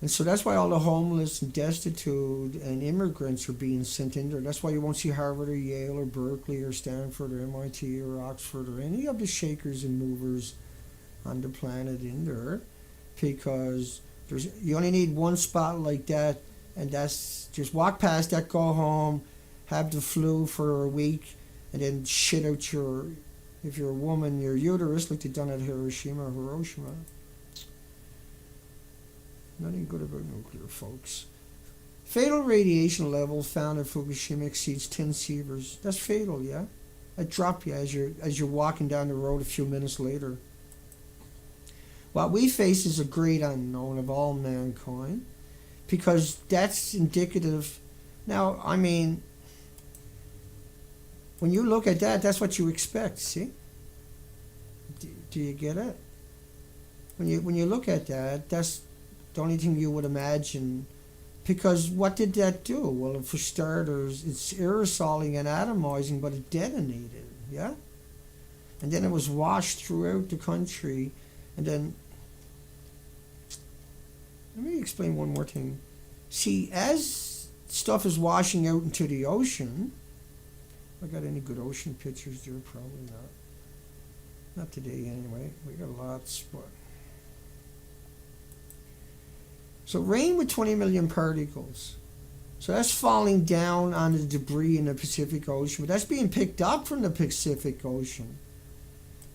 And so that's why all the homeless and destitute and immigrants are being sent in there. That's why you won't see Harvard or Yale or Berkeley or Stanford or MIT or Oxford or any of the shakers and movers on the planet in there, because you only need 1 spot like that, and that's just walk past that, go home, have the flu for a week, and then shit out your, if you're a woman, your uterus, like they done at Hiroshima or Hiroshima. Nothing good about nuclear, folks. Fatal radiation level found at Fukushima exceeds 10 sieverts. That's fatal, yeah? It drop you as you're walking down the road a few minutes later. What we face is a great unknown of all mankind, because that's indicative. Now, I mean, when you look at that, that's what you expect, see? Do you get it? When you look at that, that's the only thing you would imagine. Because what did that do? Well, for starters, it's aerosoling and atomizing, but it detonated, yeah? And then it was washed throughout the country. And then, let me explain one more thing. See, as stuff is washing out into the ocean, I got any good ocean pictures there? Probably not. Not today, anyway. We got lots, but... So rain with 20 million particles. So that's falling down on the debris in the Pacific Ocean, but that's being picked up from the Pacific Ocean.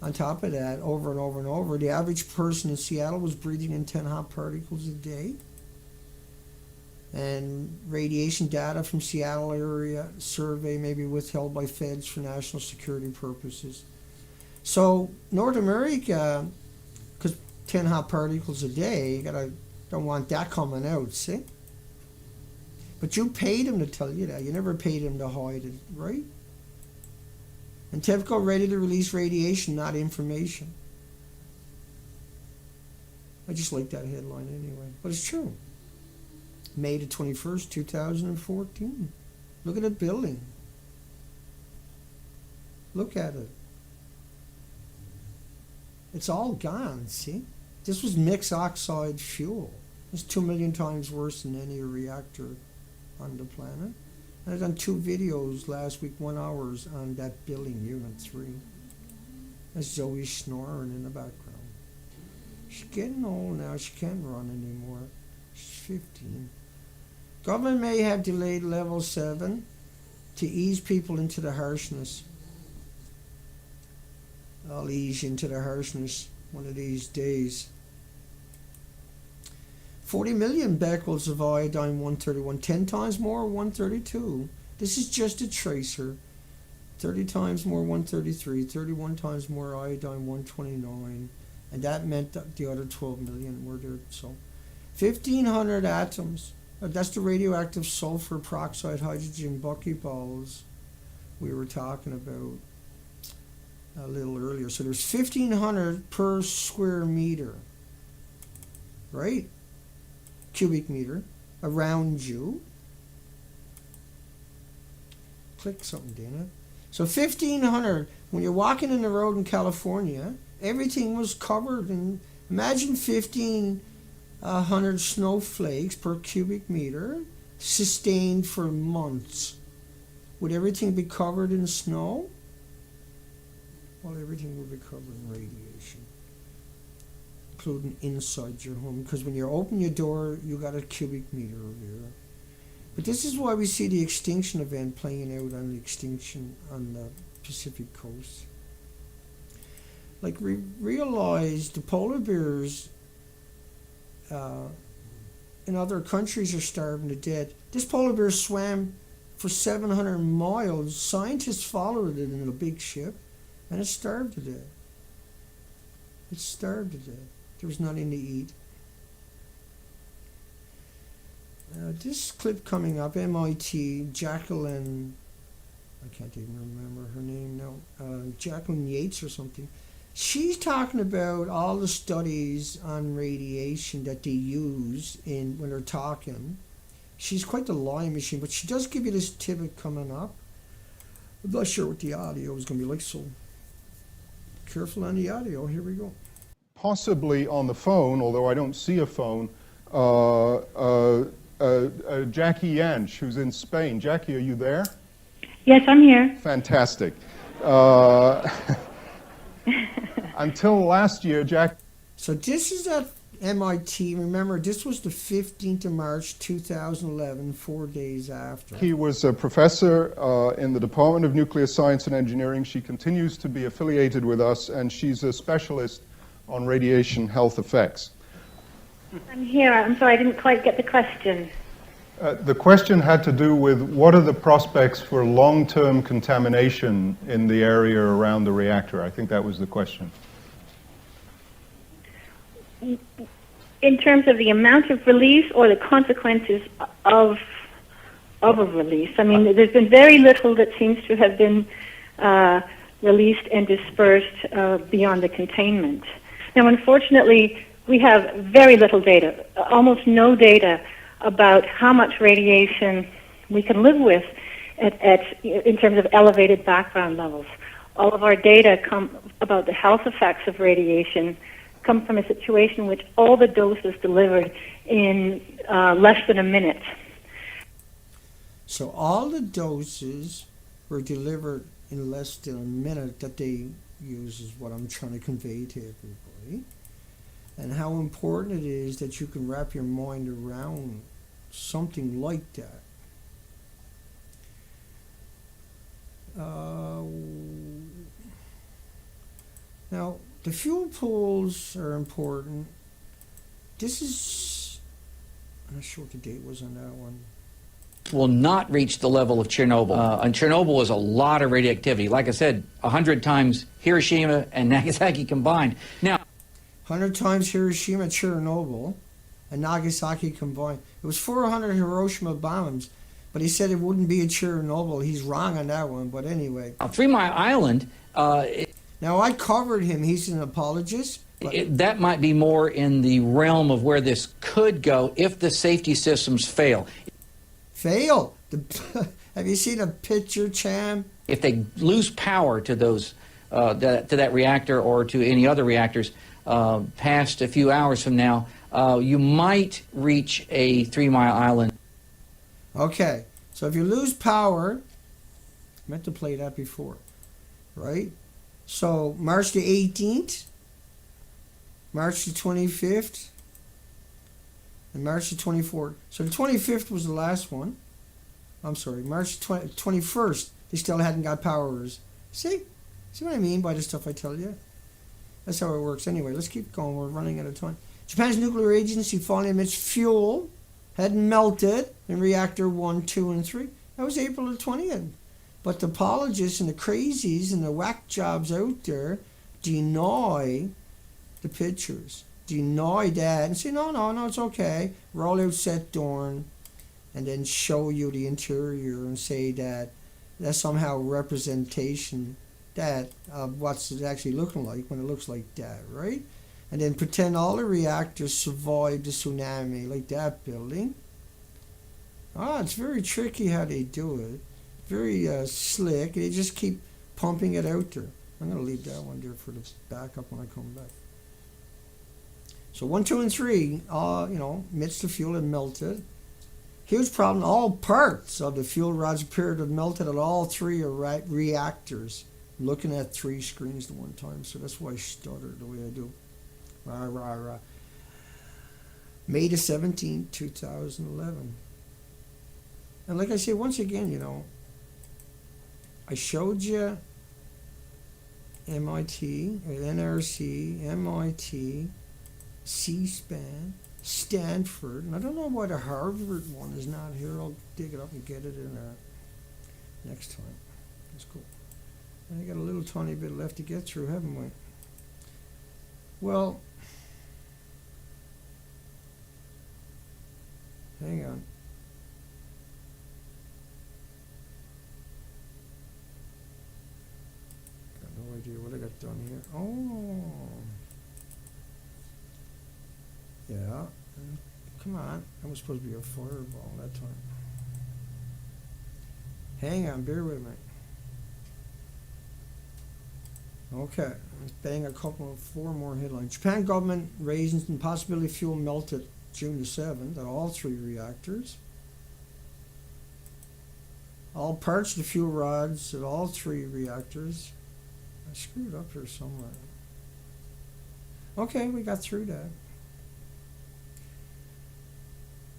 On top of that, over and over and over, the average person in Seattle was breathing in 10 hot particles a day. And radiation data from Seattle area survey may be withheld by feds for national security purposes. So North America, because 10 hot particles a day, you don't want that coming out, see? But you paid them to tell you that. You never paid them to hide it, right? And TEPCO ready to release radiation, not information. I just like that headline anyway. But it's true. May the 21st, 2014. Look at the building. Look at it. It's all gone, see? This was mixed oxide fuel. It's 2 million times worse than any reactor on the planet. And I've done 2 videos last week, 1 hour on that building, Unit 3. That's Zoe snoring in the background. She's getting old now. She can't run anymore. She's 15. Government may have delayed level 7 to ease people into the harshness. I'll ease you into the harshness one of these days. 40 million becquerels of iodine 131, 10 times more 132. This is just a tracer. 30 times more 133, 31 times more iodine 129. And that meant that the other 12 million were there. So 1,500 atoms. That's the radioactive sulfur peroxide hydrogen buckyballs we were talking about a little earlier. So there's 1,500 per square meter, right? Cubic meter around you. Click something, Dana. So 1,500. When you're walking in the road in California, everything was covered in. Imagine 1,500 snowflakes per cubic meter, sustained for months. Would everything be covered in snow? Well, everything would be covered in radiation, including inside your home. Because when you open your door, you got a cubic meter there. But this is why we see the extinction event playing out on the extinction on the Pacific coast. Like, realize the polar bears in other countries are starving to death. This polar bear swam for 700 miles. Scientists followed it in a big ship, and it starved to death. It starved to death. There was nothing to eat. This clip coming up, MIT, Jacqueline, I can't even remember her name now, Jacqueline Yates or something. She's talking about all the studies on radiation that they use in when they're talking. She's quite the lying machine, but she does give you this tidbit coming up. I'm not sure what the audio is going to be like, so careful on the audio. Here we go. Possibly on the phone, although I don't see a phone, Jackie Yanch, who's in Spain. Jackie, are you there? Yes, I'm here. Fantastic. Until last year, Jack. So this is at MIT. Remember, this was the 15th of March, 2011, 4 days after. He was a professor in the Department of Nuclear Science and Engineering. She continues to be affiliated with us, and she's a specialist on radiation health effects. I'm here. I'm sorry, I didn't quite get the question. The question had to do with what are the prospects for long-term contamination in the area around the reactor. I think that was the question. In terms of the amount of release or the consequences of a release? I mean, there's been very little that seems to have been released and dispersed beyond the containment. Now, unfortunately, we have very little data, almost no data about how much radiation we can live with in terms of elevated background levels. All of our data about the health effects of radiation come from a situation in which all the doses delivered in less than a minute. So all the doses were delivered in less than a minute that they use is what I'm trying to convey to everybody. And how important it is that you can wrap your mind around something like that. Now, the fuel pools are important. This is, I'm not sure what the date was on that one. Will not reach the level of Chernobyl. And Chernobyl was a lot of radioactivity. Like I said, 100 times Hiroshima and Nagasaki combined. Now, 100 times Hiroshima, Chernobyl, and Nagasaki combined. It was 400 Hiroshima bombs, but he said it wouldn't be a Chernobyl. He's wrong on that one, but anyway. 3 Mile Island... now, I covered him. He's an apologist. That might be more in the realm of where this could go if the safety systems fail. Fail? Have you seen a picture, Cham? If they lose power to those, to that reactor or to any other reactors past a few hours from now, you might reach a 3 Mile Island. Okay, so if you lose power, I meant to play that before, right? So March the 18th, March the 25th, and March the 24th. So the 25th was the last one. I'm sorry, March 21st, they still hadn't got powers. See what I mean by the stuff I tell you? That's how it works anyway. Let's keep going, we're running out of time. Japan's nuclear agency finally admits fuel had melted in reactor 1, 2, and 3. That was April the 20th. But the apologists and the crazies and the whack jobs out there deny the pictures. Deny that and say, no, it's okay. Roll out set Dorn and then show you the interior and say that that's somehow representation that of what's it actually looking like when it looks like that, right? And then pretend all the reactors survived the tsunami, like that building. It's very tricky how they do it. Very slick. They just keep pumping it out there. I'm going to leave that one there for the backup when I come back. So 1, 2, and 3, amidst the fuel had melted. Huge problem. All parts of the fuel rods appeared to have melted at all 3 reactors. I'm looking at 3 screens at one time, so that's why I stutter the way I do. Rah, rah, rah. May the 17th, 2011. And like I say, once again, I showed you MIT, NRC, MIT, C-SPAN, Stanford, and I don't know why the Harvard one is not here. I'll dig it up and get it in next time. That's cool. And I got a little tiny bit left to get through, haven't we? Well, hang on. Got no idea what I got done here. Oh. Yeah. Come on. That was supposed to be a fireball that time. Hang on, bear with me. Okay, let's bang a couple of 4 more headlines. Japan government raisins and possibility fuel melted June the 7th at all 3 reactors. All parts of the fuel rods at all 3 reactors. I screwed up here somewhere. Okay, we got through that.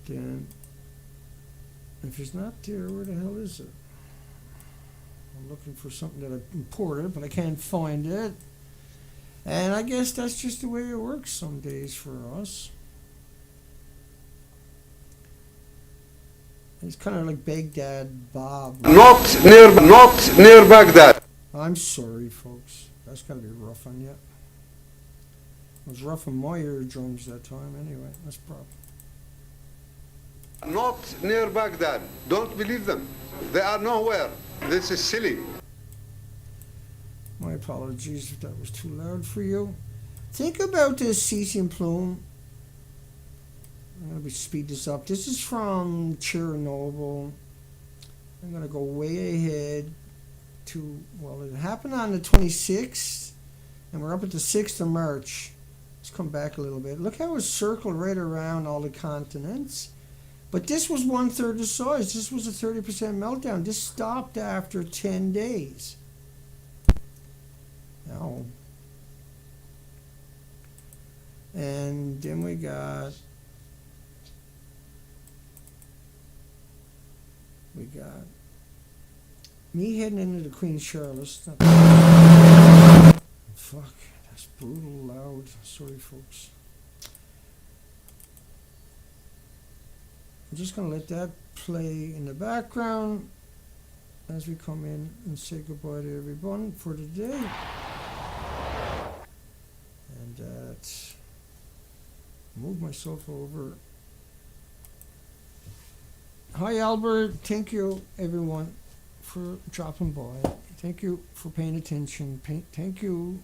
Then, if it's not there, where the hell is it? I'm looking for something that I imported, but I can't find it. And I guess that's just the way it works some days for us. It's kind of like Baghdad Bob. Not near Baghdad. I'm sorry, folks. That's got to be rough on you. It was rough on my eardrums that time anyway. That's a problem. Not near Baghdad. Don't believe them. They are nowhere. This is silly. My apologies if that was too loud for you. Think about this cesium plume. I'm going to speed this up. This is from Chernobyl. I'm going to go way ahead to, well, it happened on the 26th, and we're up at the 6th of March. Let's come back a little bit. Look how it's circled right around all the continents. But this was 1/3 the size. This was a 30% meltdown. This stopped after 10 days. Now, and then we got me heading into the Queen Charlotte's. Fuck, that's brutal loud. Sorry, folks. I'm just going to let that play in the background as we come in and say goodbye to everyone for today. And move myself over. Hi, Albert. Thank you, everyone, for dropping by. Thank you for paying attention. Thank you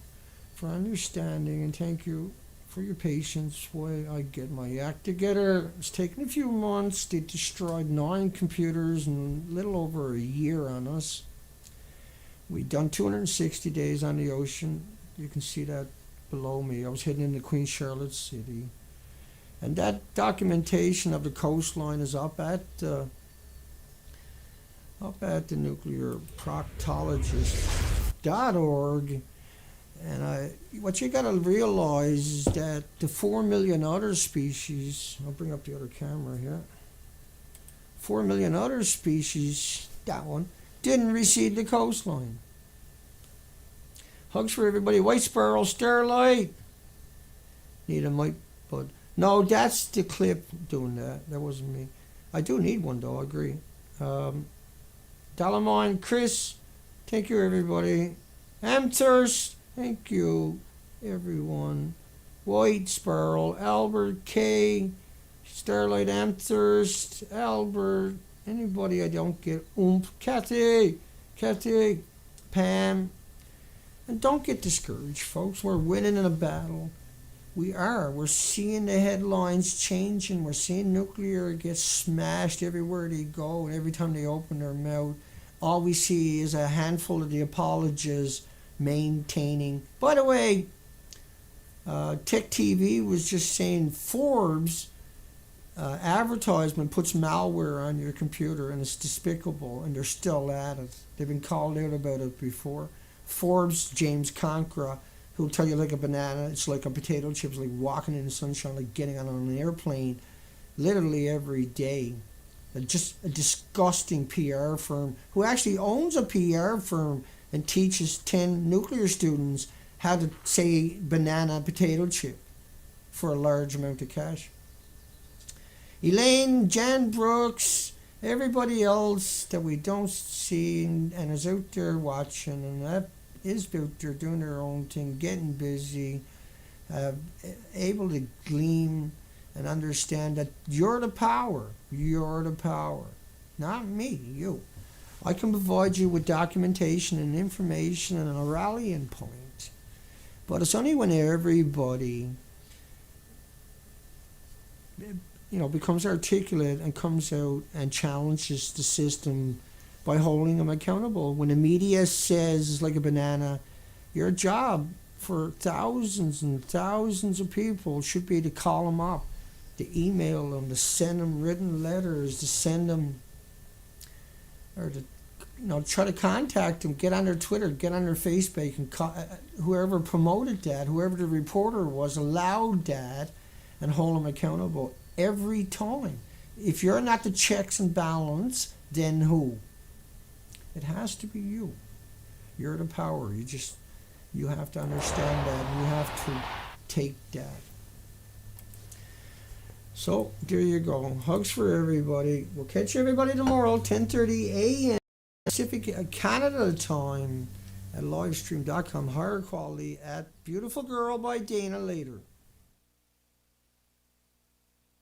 for understanding, and thank you for your patience while I get my act together. It's taken a few months. They destroyed 9 computers in a little over a year on us. We've done 260 days on the ocean. You can see that below me. I was heading into Queen Charlotte City. And that documentation of the coastline is up at the nuclearproctologist.org. And what you got to realize is that the 4 million other species, I'll bring up the other camera here, 4 million other species, that one, didn't recede the coastline. Hugs for everybody. White sparrow, starlight. Need a mic, bud. No, that's the clip doing that. That wasn't me. I do need one, though, I agree. Dalamine, Chris, thank you, everybody. Amthurst, thank you, everyone. White Sparrow, Albert K, Starlight Amthurst, Albert, anybody I don't get, Kathy, Pam. And don't get discouraged, folks. We're winning in a battle. We are. We're seeing the headlines changing. We're seeing nuclear get smashed everywhere they go, and every time they open their mouth, all we see is a handful of the apologists maintaining. By the way, Tech TV was just saying Forbes advertisement puts malware on your computer, and it's despicable, and they're still at it. They've been called out about it before. Forbes, James Concra, who'll tell you like a banana, it's like a potato chip, it's like walking in the sunshine, like getting on an airplane, literally every day. Just a disgusting PR firm who actually owns a PR firm and teaches 10 nuclear students how to say banana potato chip for a large amount of cash. Elaine, Jan Brooks, everybody else that we don't see and is out there watching, and that is out there doing their own thing, getting busy, able to glean and understand that you're the power. You're the power. Not me, you. I can provide you with documentation and information and a rallying point. But it's only when everybody becomes articulate and comes out and challenges the system by holding them accountable. When the media says, like a banana, your job for thousands and thousands of people should be to call them up, to email them, to send them written letters, to send them, or to try to contact them, get on their Twitter, get on their Facebook, and whoever promoted that, whoever the reporter was, allowed that, and hold them accountable every time. If you're not the checks and balance, then who? It has to be you. You're the power. You have to understand that, and you have to take that. So there you go. Hugs for everybody. We'll catch everybody tomorrow, 10:30 a.m. Pacific Canada time at livestream.com. Higher quality at Beautiful Girl by Dana later.